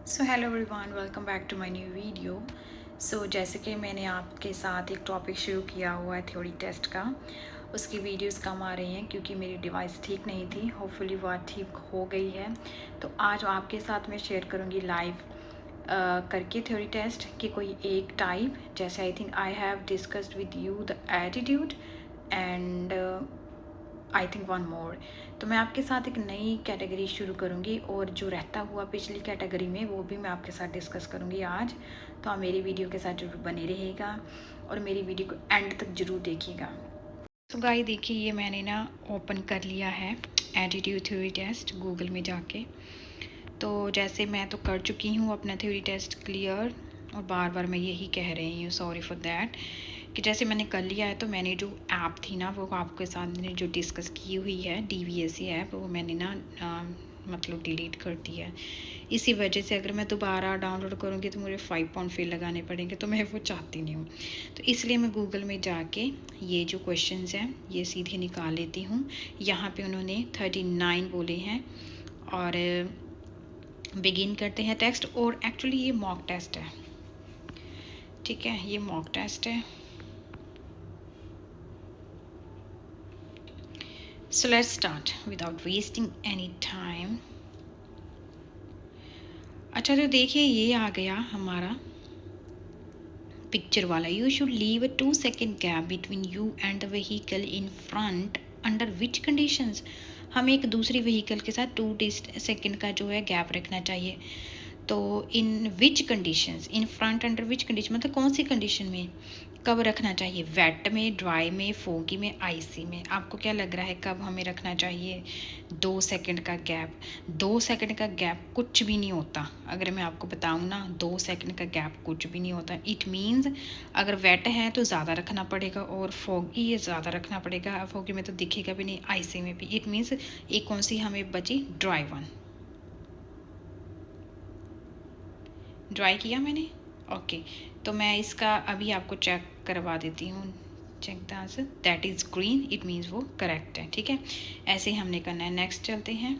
So hello everyone, welcome back to my new video. So जैसे कि मैंने आपके साथ एक टॉपिक शुरू किया हुआ है थ्योरी टेस्ट का, उसकी वीडियोस कम आ रही हैं क्योंकि मेरी डिवाइस ठीक नहीं थी। होपफुली वो ठीक हो गई है। तो आज आपके साथ मैं शेयर करूँगी लाइव करके थ्योरी टेस्ट कि कोई एक टाइप, जैसे I think I have discussed with you the attitude and I think one more. तो मैं आपके साथ एक नई कैटेगरी शुरू करूँगी और जो रहता हुआ पिछली कैटेगरी में वो भी मैं आपके साथ डिस्कस करूँगी आज। तो आप मेरी वीडियो के साथ जरूर बने रहिएगा और मेरी वीडियो को एंड तक जरूर देखिएगा। तो गाइस देखिए, ये मैंने ना ओपन कर लिया है एटीट्यूड थ्योरी टेस्ट गूगल में जाके। तो जैसे मैं तो कर चुकी हूँ अपना थ्योरी टेस्ट क्लियर, और बार बार मैं यही कह रही हूँ, सॉरी फॉर दैट, कि जैसे मैंने कर लिया है तो मैंने जो ऐप थी ना वो आपके सामने जो डिस्कस की हुई है DVSE ऐप, वो मैंने ना मतलब डिलीट कर दिया है। इसी वजह से अगर मैं दोबारा डाउनलोड करूँगी तो मुझे 5 पाउंड फी लगाने पड़ेंगे, तो मैं वो चाहती नहीं हूँ। तो इसलिए मैं गूगल में जाके ये जो क्वेश्चंस हैं ये सीधे निकाल लेती हूँ। यहाँ पे उन्होंने 39 बोले हैं और बिगिन करते हैं टेक्स्ट। और एक्चुअली ये मॉक टेस्ट है, ठीक है, ये मॉक टेस्ट है। So let's start without wasting any time. अच्छा, तो देखिए ये आ गया हमारा पिक्चर वाला। You should leave a 2 second gap between you and the vehicle in front under which conditions. हमें एक दूसरी व्हीकल के साथ 2 सेकेंड का जो है गैप रखना चाहिए। तो in which conditions, in front under which condition मतलब कौन सी कंडीशन में कब रखना चाहिए? वेट में, ड्राई में, फोगी में, आइसी में। आपको क्या लग रहा है कब हमें रखना चाहिए 2 सेकेंड का गैप? 2 सेकेंड का गैप कुछ भी नहीं होता। अगर मैं आपको बताऊँ ना, 2 सेकेंड का गैप कुछ भी नहीं होता। इट मीन्स अगर वेट है तो ज़्यादा रखना पड़ेगा और फोगी ये ज़्यादा रखना पड़ेगा। फोगी में तो दिखेगा भी नहीं, आइसी में भी। इट मीन्स एक कौन सी हमें बची? Dry one. ड्राई किया मैंने, ओके। तो मैं इसका अभी आपको चेक करवा देती हूँ। Check the answer, that is green, it means वो करेक्ट है, ठीक है। ऐसे ही हमने करना है। नेक्स्ट चलते हैं।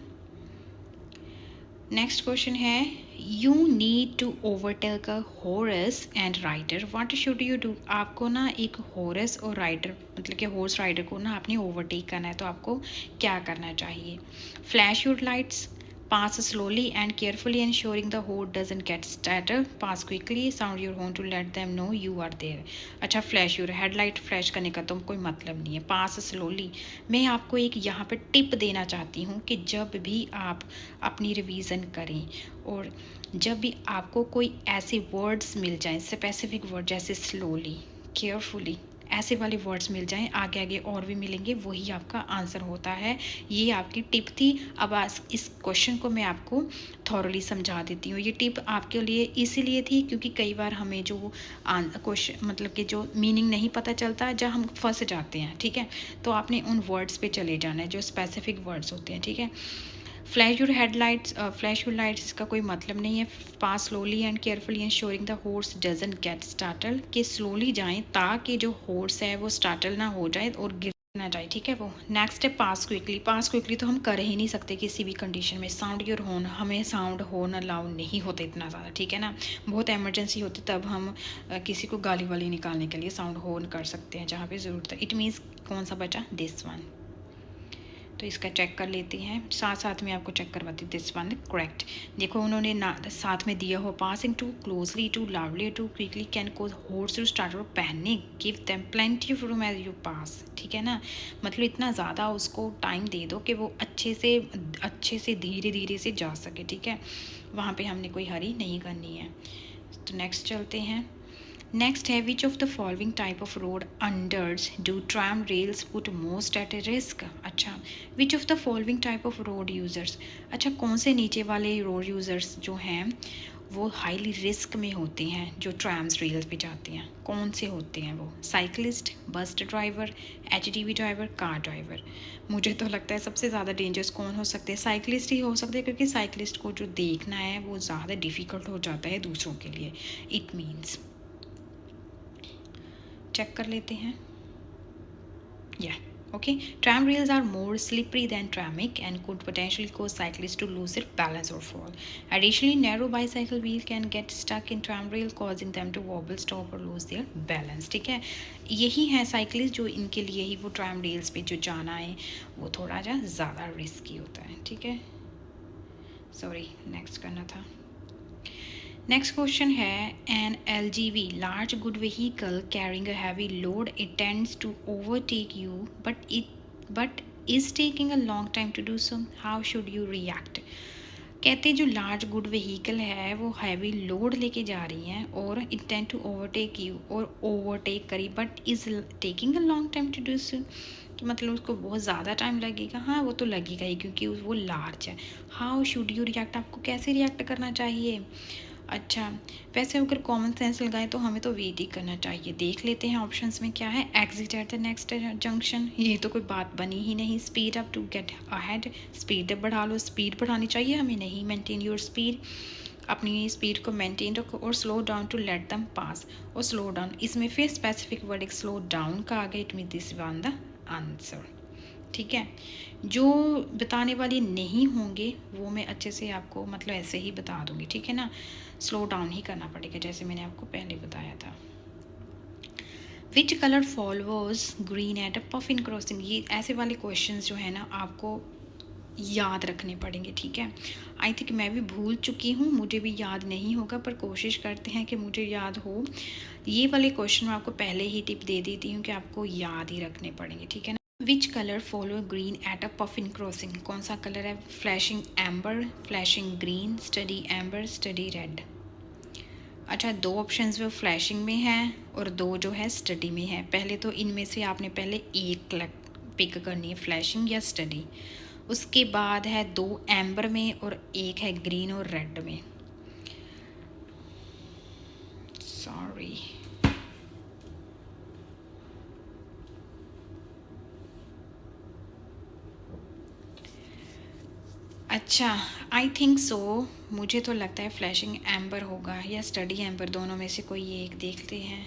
नेक्स्ट क्वेश्चन है, you need to overtake a horse and rider, what should you do. आपको ना एक हॉर्स और राइडर, मतलब कि हॉर्स राइडर को ना आपने ओवरटेक करना है, तो आपको क्या करना चाहिए? Flash your lights, pass slowly and carefully ensuring the horse doesn't get startled, pass quickly, sound your horn to let them know you are there। अच्छा, फ्लैश योर हेडलाइट, फ्लैश करने का तो कोई मतलब नहीं है। पास स्लोली, मैं आपको एक यहाँ पे टिप देना चाहती हूँ कि जब भी आप अपनी रिवीजन करें और जब भी आपको कोई ऐसे वर्ड्स मिल जाएं, स्पेसिफिक वर्ड जैसे स्लोली, केयरफुली, ऐसे वाले वर्ड्स मिल जाएं, आगे आगे और भी मिलेंगे, वही आपका आंसर होता है। ये आपकी टिप थी। अब आज इस क्वेश्चन को मैं आपको थॉरली समझा देती हूँ। ये टिप आपके लिए इसीलिए थी क्योंकि कई बार हमें जो क्वेश्चन मतलब कि जो मीनिंग नहीं पता चलता, जब हम फंस जाते हैं, ठीक है, तो आपने उन वर्ड्स पे चले जाना है जो स्पेसिफिक वर्ड्स होते हैं, ठीक है। Flash your headlights, flash your lights इसका कोई मतलब नहीं है। Pass slowly and carefully ensuring the horse doesn't get startle, कि स्लोली जाएं ताकि जो हॉर्स है वो स्टार्टल ना हो जाए और गिर ना जाए, ठीक है। वो नेक्स्ट है पास क्विकली। पास क्विकली तो हम कर ही नहीं सकते किसी भी कंडीशन में। साउंड योर हॉर्न, हमें साउंड हॉर्न अलाउ नहीं होते इतना ज़्यादा, ठीक है ना। बहुत एमरजेंसी होती तब हम किसी को गाली वाली निकालने के लिए साउंड हॉर्न कर सकते हैं जहाँ पे ज़रूरत है। इट मीन्स कौन सा बचा? This one. तो इसका चेक कर लेते हैं, साथ साथ में आपको चेक करवाती हूँ। This one correct. देखो उन्होंने ना साथ में दिया हो, passing too closely too loudly too quickly can cause horse to start panic, give them plenty of room as you pass, ठीक है ना। मतलब इतना ज़्यादा उसको टाइम दे दो कि वो अच्छे से धीरे धीरे से जा सके, ठीक है। वहाँ पे हमने कोई हरी नहीं करनी है। तो नेक्स्ट चलते हैं। नेक्स्ट है, which of the following type of road users do tram rails put most at a risk. अच्छा, which of the following type of road users, अच्छा कौन से नीचे वाले रोड यूज़र्स जो हैं वो हाईली रिस्क में होते हैं जो ट्राम्स रेल्स पे जाते हैं? कौन से होते हैं वो? Cyclist, bus driver, HGV driver, car driver. मुझे तो लगता है सबसे ज़्यादा डेंजरस कौन हो सकते हैं? साइकिलिस्ट ही हो सकते हैं, क्योंकि साइकिलिस्ट को जो देखना है वो ज़्यादा डिफ़िकल्ट हो जाता है दूसरों के लिए। इट मीन्स चेक कर लेते हैं। या Okay, tram rails are more slippery than tramic and could potentially cause cyclists to lose their balance or fall. Additionally, narrow bicycle wheel can get stuck in tram rail, causing them to wobble, stop or lose their balance. ठीक है, यही है cyclist जो इनके लिए ही वो tram rails पे जो जाना है वो थोड़ा ज़्यादा रिस्की होता है. ठीक है, सॉरी नेक्स्ट करना था. नेक्स्ट क्वेश्चन है, an LGV large good vehicle carrying a heavy load it tends to overtake you but is taking a long time to do so, how should you react. कहते हैं जो large good vehicle है वो heavy load लेके जा रही है और it tend to overtake you और ओवरटेक करी but is taking a long time to do so, कि मतलब उसको बहुत ज़्यादा टाइम लगेगा. हाँ वो तो लगेगा ही क्योंकि वो लार्ज है. हाउ शुड यू रिएक्ट, आपको कैसे रिएक्ट करना चाहिए. अच्छा, वैसे अगर कॉमन सेंस लगाए तो हमें तो वेट ही करना चाहिए. देख लेते हैं ऑप्शंस में क्या है. Exit at the next junction, ये तो कोई बात बनी ही नहीं. Speed up to get ahead, speed up बढ़ा लो. स्पीड बढ़ानी चाहिए हमें नहीं. मेंटेन योर स्पीड, अपनी स्पीड को मेंटेन रखो. और slow down to let them पास, और स्लो डाउन इसमें फिर स्पेसिफिक वर्ड एक स्लो डाउन का आ गया. It mean this one the answer. ठीक है, जो बताने वाले नहीं होंगे वो मैं अच्छे से आपको मतलब ऐसे ही बता दूंगी. ठीक है ना, स्लो डाउन ही करना पड़ेगा जैसे मैंने आपको पहले बताया था. Which colour followers green at a puffin crossing, ये ऐसे वाले क्वेश्चन जो है ना आपको याद रखने पड़ेंगे. ठीक है, आई थिंक मैं भी भूल चुकी हूँ, मुझे भी याद नहीं होगा, पर कोशिश करते हैं कि मुझे याद हो. ये वाले क्वेश्चन मैं आपको पहले ही टिप दे देती हूँ कि आपको याद ही रखने पड़ेंगे. ठीक है ना. Which colour follow green at a puffin crossing, कौन सा कलर है. Flashing amber, flashing green, study amber, study red. अच्छा, दो ऑप्शंस वो फ्लैशिंग में है और दो जो है स्टडी में है. पहले तो इनमें से आपने पहले एक पिक करनी है, फ्लैशिंग या स्टडी. उसके बाद है दो एम्बर में और एक है ग्रीन और रेड में. सॉरी. अच्छा, आई थिंक सो, मुझे तो लगता है फ्लैशिंग एम्बर होगा या स्टडी एम्बर, दोनों में से कोई एक देखते हैं.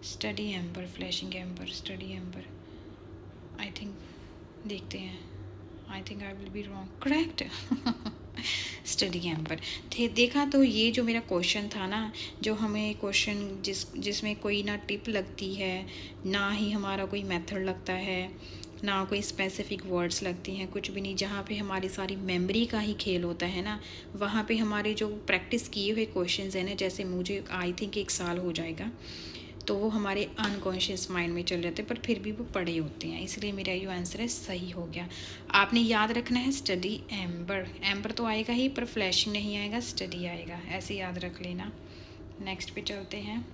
Study amber, flashing amber, study amber, I think देखते हैं. I think I will be wrong. Correct. Study amber थे. देखा, तो ये जो मेरा क्वेश्चन था ना, जो हमें क्वेश्चन जिसमें कोई ना टिप लगती है ना ही हमारा कोई मेथड लगता है ना कोई स्पेसिफिक वर्ड्स लगती हैं, कुछ भी नहीं, जहाँ पे हमारी सारी मेमोरी का ही खेल होता है ना, वहाँ पे हमारे जो प्रैक्टिस किए हुए क्वेश्चंस हैं ना, जैसे मुझे आई थिंक 1 साल हो जाएगा, तो वो हमारे अनकॉन्शियस माइंड में चल जाते हैं, पर फिर भी वो पढ़े होते हैं. इसलिए मेरा जो आंसर है सही हो गया. आपने याद रखना है स्टडी एम्बर. एम्बर तो आएगा ही पर फ्लैशिंग नहीं आएगा, स्टडी आएगा, ऐसे याद रख लेना. नेक्स्ट पे चलते हैं.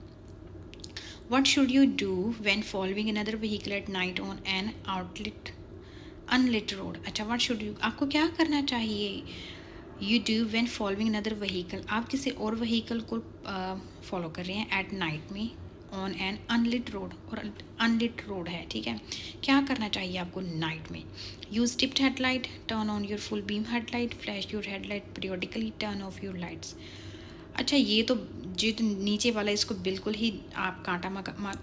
What should you do when following another vehicle at night on an unlit road? अच्छा, what should you, आपको क्या करना चाहिए. You do when following another vehicle, आप किसी और व्हीकल को फॉलो कर रहे हैं एट नाइट में ऑन एन अनलिट रोड, और अनलिट रोड है. ठीक है, क्या करना चाहिए आपको नाइट में. Use dipped headlight, turn on your full beam headlight, flash your headlight periodically, turn off your lights. अच्छा, ये तो जो नीचे वाला इसको बिल्कुल ही आप कांटा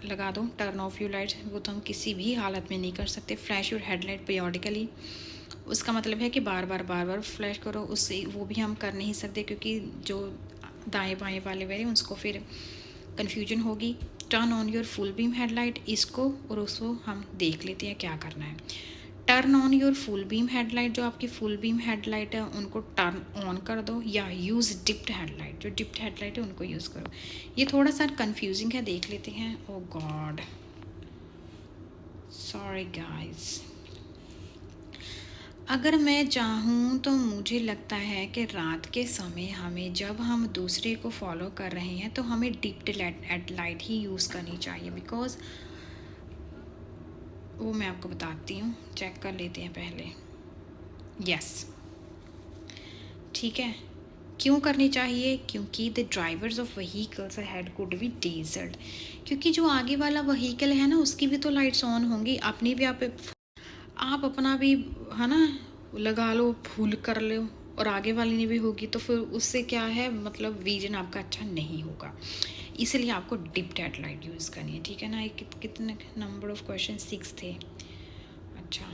लगा दो. टर्न ऑफ योर लाइट्स वो तो हम किसी भी हालत में नहीं कर सकते. फ्लैश योर हेडलाइट पीरियडिकली, उसका मतलब है कि बार बार फ्लैश करो, उससे वो भी हम कर नहीं सकते क्योंकि जो दाएं बाएं वाले वेरे उसको फिर कन्फ्यूजन होगी. Turn on your full beam headlight, इसको और उसको हम देख लेते हैं क्या करना है. Turn on your full beam headlight, जो आपकी फुल बीम हेडलाइट है उनको टर्न ऑन कर दो, या यूज़ डिप्ड हेडलाइट, जो डिप्ड हेडलाइट है उनको यूज़ करो. ये थोड़ा सा कंफ्यूजिंग है, देख लेते हैं. ओ गॉड, सॉरी गाइस. अगर मैं चाहूँ तो मुझे लगता है कि रात के समय हमें, जब हम दूसरे को फॉलो कर रहे हैं, तो हमें डिप्ड हेडलाइट ही यूज़ करनी चाहिए. बिकॉज वो मैं आपको बताती हूँ, चेक कर लेते हैं पहले. यस, ठीक है. क्यों करनी चाहिए, क्योंकि the drivers of vehicles ahead could be desert, क्योंकि जो आगे वाला व्हीकल है ना उसकी भी तो लाइट्स ऑन होंगी, अपनी भी आप अपना भी है ना लगा लो, फुल कर लो, और आगे वाली ने भी होगी, तो फिर उससे क्या है, मतलब विजन आपका अच्छा नहीं होगा. इसलिए आपको डिप्ड हेडलाइट यूज़ करनी है. ठीक है ना. कितने नंबर ऑफ क्वेश्चन, 6 थे. अच्छा,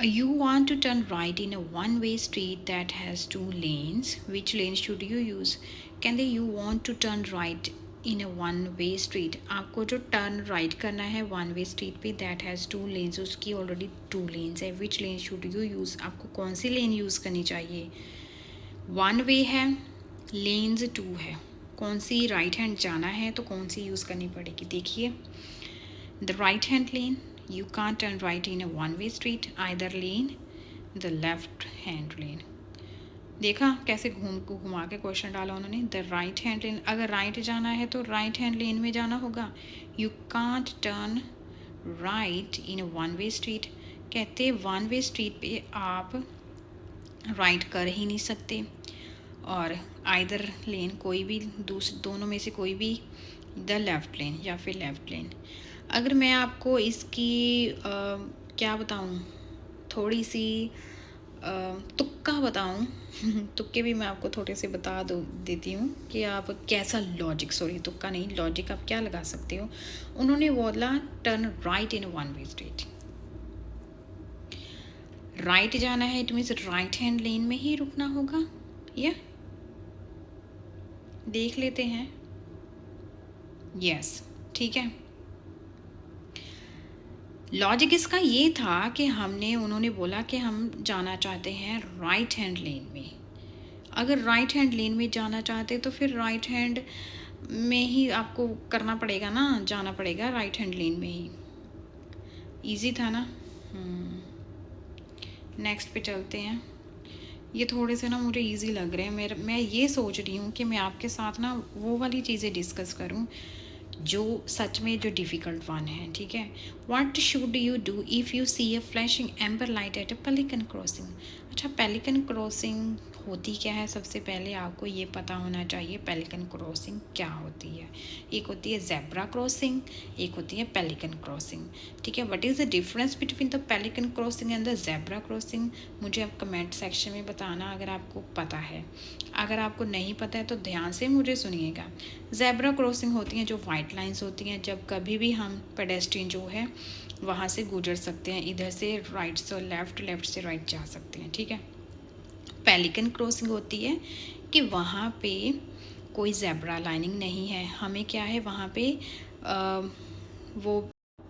you want to turn right in a one-way street that has two lanes. Which lane should you use? कहते you want to turn right in a one-way street. आपको जो turn right करना है one way street पे that has two lanes, उसकी already two lanes है. Which lane should you use? आपको कौन सी lane use करनी चाहिए? One way है, lanes two है. कौन सी right hand जाना है तो कौन सी use करनी पड़ेगी? देखिए, the right hand lane, you can't turn right in a one-way street. Either lane, the left hand lane. देखा कैसे घुमा के क्वेश्चन डाला उन्होंने. द राइट हैंड लेन, अगर राइट जाना है तो राइट हैंड लेन में जाना होगा. You can't turn right in a one way street. कहते वन वे स्ट्रीट पे आप राइट कर ही नहीं सकते. और आइदर लेन, कोई भी दोनों में से कोई भी, द लेफ्ट लेन या फिर लेफ्ट लेन. अगर मैं आपको इसकी क्या बताऊं, थोड़ी सी तुक्का बताऊं तुक्के भी मैं आपको थोड़े से बता देती हूँ कि आप कैसा लॉजिक, सॉरी तुक्का नहीं, लॉजिक आप क्या लगा सकते हो. उन्होंने बोला turn right in one way street. Right जाना है, इट मीन्स राइट हैंड लेन में ही रुकना होगा. या देख लेते हैं. यस, ठीक है. लॉजिक इसका ये था कि उन्होंने बोला कि हम जाना चाहते हैं राइट हैंड लेन में. अगर राइट हैंड लेन में जाना चाहते तो फिर राइट हैंड में ही आपको करना पड़ेगा ना, जाना पड़ेगा राइट हैंड लेन में ही. इजी था ना. नेक्स्ट पे चलते हैं. ये थोड़े से ना मुझे इजी लग रहे हैं. मैं ये सोच रही हूँ कि मैं आपके साथ ना वो वाली चीज़ें डिस्कस करूँ जो सच में जो डिफ़िकल्ट वन है. ठीक है. What should you do if you see a flashing amber light at a pelican crossing. अच्छा, पेलिकन क्रॉसिंग होती क्या है? सबसे पहले आपको ये पता होना चाहिए पेलिकन क्रॉसिंग क्या होती है. एक होती है ज़ेब्रा क्रॉसिंग, एक होती है पेलिकन क्रॉसिंग. ठीक है. What is the difference between the pelican crossing and the zebra crossing? मुझे आप कमेंट सेक्शन में बताना अगर आपको पता है. अगर आपको नहीं पता है तो ध्यान से मुझे सुनिएगा. ज़ेब्रा क्रॉसिंग होती हैं जो वाइट लाइंस होती हैं, जब कभी भी हम पेडेस्ट्रियन जो है वहाँ से गुजर सकते हैं. इधर से राइट से लेफ़्ट, लेफ़्ट से राइट जा सकते हैं. ठीक है. पेलिकन क्रॉसिंग होती है कि वहाँ पे कोई ज़ेब्रा लाइनिंग नहीं है. हमें क्या है वहाँ पे वो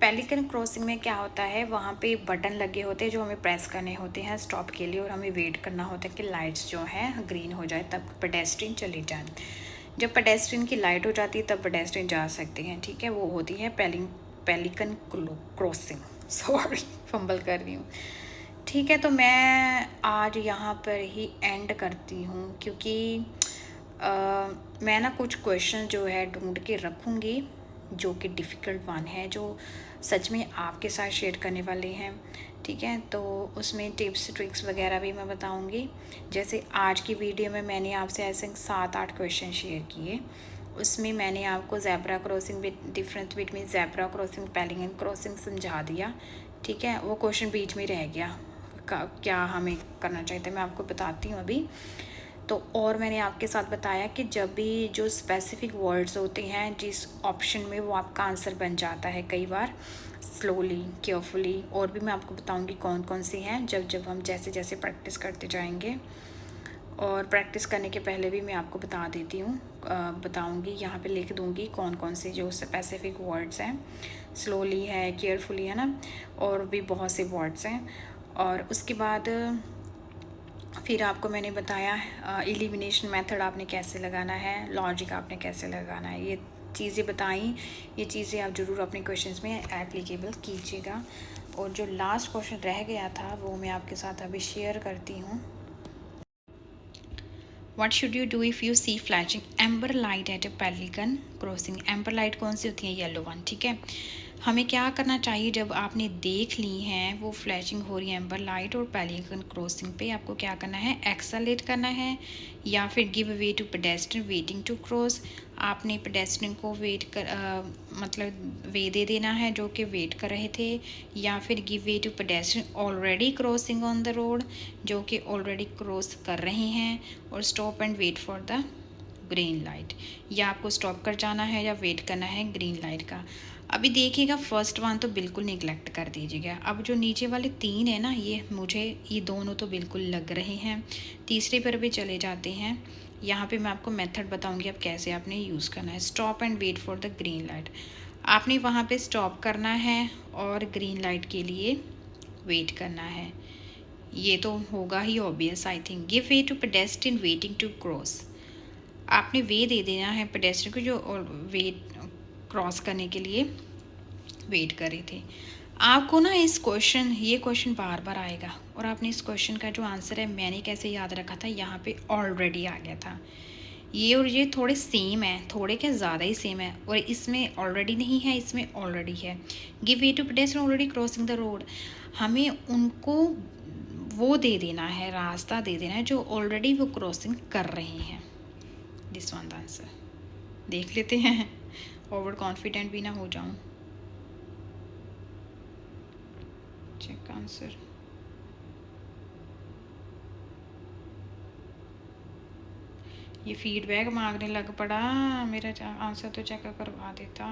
पेलिकन क्रॉसिंग में क्या होता है, वहाँ पे बटन लगे होते हैं जो हमें प्रेस करने होते हैं स्टॉप के लिए, और हमें वेट करना होता है कि लाइट्स जो है ग्रीन हो जाए तब पेडेस्ट्रियन चले जाए. जब पेडेस्ट्रियन की लाइट हो जाती है तब पेडेस्ट्रियन जा सकते हैं. ठीक है. वो होती है पेलिकन क्रॉसिंग. सॉरी, फंबल कर रही हूँ. ठीक है. तो मैं आज यहाँ पर ही एंड करती हूँ क्योंकि मैं ना कुछ क्वेश्चन जो है ढूंढ के रखूँगी जो कि डिफ़िकल्ट वन है, जो सच में आपके साथ शेयर करने वाले हैं. ठीक है. तो उसमें टिप्स ट्रिक्स वगैरह भी मैं बताऊंगी. जैसे आज की वीडियो में मैंने आपसे ऐसे 7-8 क्वेश्चन शेयर किए. उसमें मैंने आपको zebra crossing difference between zebra crossing pelican crossing समझा दिया. ठीक है. वो क्वेश्चन बीच में रह गया, क्या हमें करना चाहिए था, मैं आपको बताती हूँ अभी. तो और मैंने आपके साथ बताया कि जब भी जो स्पेसिफिक वर्ड्स होते हैं जिस ऑप्शन में वो आपका आंसर बन जाता है कई बार स्लोली केयरफुली, और भी मैं आपको बताऊंगी कौन कौन सी हैं जब हम जैसे जैसे प्रैक्टिस करते जाएंगे. और प्रैक्टिस करने के पहले भी मैं आपको बता देती हूँ, बताऊँगी, यहाँ पे लिख दूँगी कौन कौन से जो स्पेसिफिक वर्ड्स हैं. स्लोली है, केयरफुली है ना, और भी बहुत से वर्ड्स हैं. और उसके बाद फिर आपको मैंने बताया एलिमिनेशन मेथड आपने कैसे लगाना है, लॉजिक आपने कैसे लगाना है. ये चीज़ें बताई. ये चीज़ें आप ज़रूर अपने क्वेश्चंस में एप्लीकेबल कीजिएगा. और जो लास्ट क्वेश्चन रह गया था वो मैं आपके साथ अभी शेयर करती हूँ. What should you do if you see flashing amber light at a pelican crossing? Amber light कौन सी होती है? Yellow one. ठीक है. हमें क्या करना चाहिए जब आपने देख ली हैं वो फ्लैशिंग हो रही है एम्बर लाइट और पेलिकन क्रॉसिंग पे, आपको क्या करना है? एक्सेलरेट करना है या फिर give way to pedestrian waiting to cross. आपने पेडेस्ट्रियन को मतलब वे दे देना है जो कि वेट कर रहे थे, या फिर give way to pedestrian already crossing on the road जो कि ऑलरेडी क्रॉस कर रहे हैं, और stop and wait for the green light, या आपको स्टॉप कर जाना है या वेट करना है ग्रीन लाइट का। अभी देखिएगा फर्स्ट वन तो बिल्कुल निगलेक्ट कर दीजिएगा। अब जो नीचे वाले 3 है ना, ये दोनों तो बिल्कुल लग रहे हैं। तीसरे पर भी चले जाते हैं। यहाँ पे मैं आपको मेथड बताऊंगी अब कैसे आपने यूज़ करना है। Stop and wait for the green light, आपने वहाँ पे स्टॉप करना है और ग्रीन लाइट के लिए वेट करना है। ये तो होगा ही obvious I think. Give way to pedestrian waiting to cross, आपने वे दे देना है पेडेस्ट्रियन को जो वेट क्रॉस करने के लिए वेट कर रहे थे। आपको ना ये क्वेश्चन बार बार आएगा, और आपने इस क्वेश्चन का जो आंसर है मैंने कैसे याद रखा था, यहाँ पे ऑलरेडी आ गया था। ये और ये थोड़े सेम है, थोड़े क्या ज़्यादा ही सेम है, और इसमें ऑलरेडी नहीं है, इसमें ऑलरेडी है। Give way to pedestrian already crossing the road, हमें उनको वो दे देना है, रास्ता दे देना है जो ऑलरेडी वो क्रॉसिंग कर रहे हैं। This one the answer. देख लेते हैं, ओवर कॉन्फिडेंट भी ना हो जाऊं। Check answer. ये फीडबैक मांगने लग पड़ा, मेरा आंसर तो चेक करवा देता।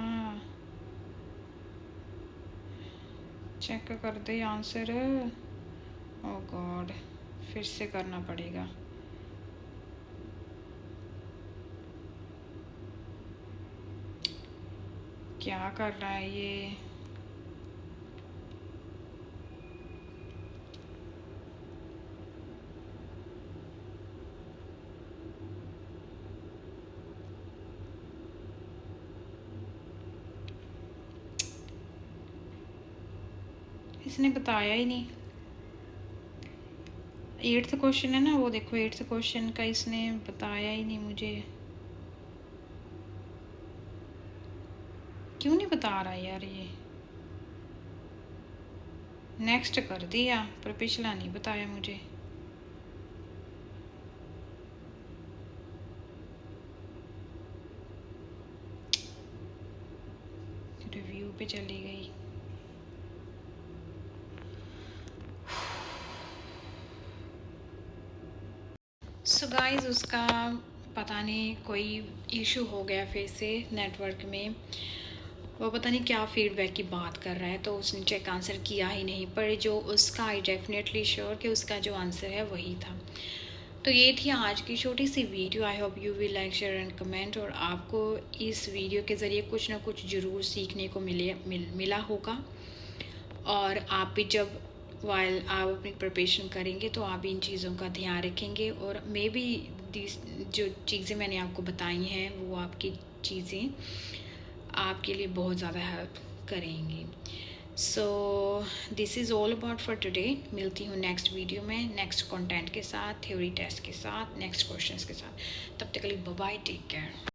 चेक कर दे आंसर। ओ गॉड, फिर से करना पड़ेगा। क्या कर रहा है ये? इसने बताया ही नहीं। 8th क्वेश्चन है ना वो, देखो 8th क्वेश्चन का इसने बताया ही नहीं मुझे। क्यों नहीं बता रहा यार ये? नेक्स्ट कर दिया पर पिछला नहीं बताया मुझे। रिव्यू पे चली गई। सो गाइस, उसका पता नहीं कोई इशू हो गया फिर से नेटवर्क में, वो पता नहीं क्या फीडबैक की बात कर रहा है, तो उसने चेक आंसर किया ही नहीं। पर जो उसका आई डेफिनेटली श्योर कि उसका जो आंसर है वही था। तो ये थी आज की छोटी सी video. I hope you will like, share and comment, और आपको इस वीडियो के ज़रिए कुछ ना कुछ ज़रूर सीखने को मिला होगा। और आप भी जब वाइल आप अपनी प्रिपरेशन करेंगे तो आप इन चीज़ों का ध्यान रखेंगे, और मे बी जो चीज़ें मैंने आपको बताई हैं वो आपकी चीज़ें आपके लिए बहुत ज़्यादा हेल्प करेंगी। So this is all about for today. मिलती हूँ नेक्स्ट वीडियो में, नेक्स्ट कंटेंट के साथ, थ्योरी टेस्ट के साथ, नेक्स्ट क्वेश्चंस के साथ। तब तक के लिए बाय बाय, टेक केयर।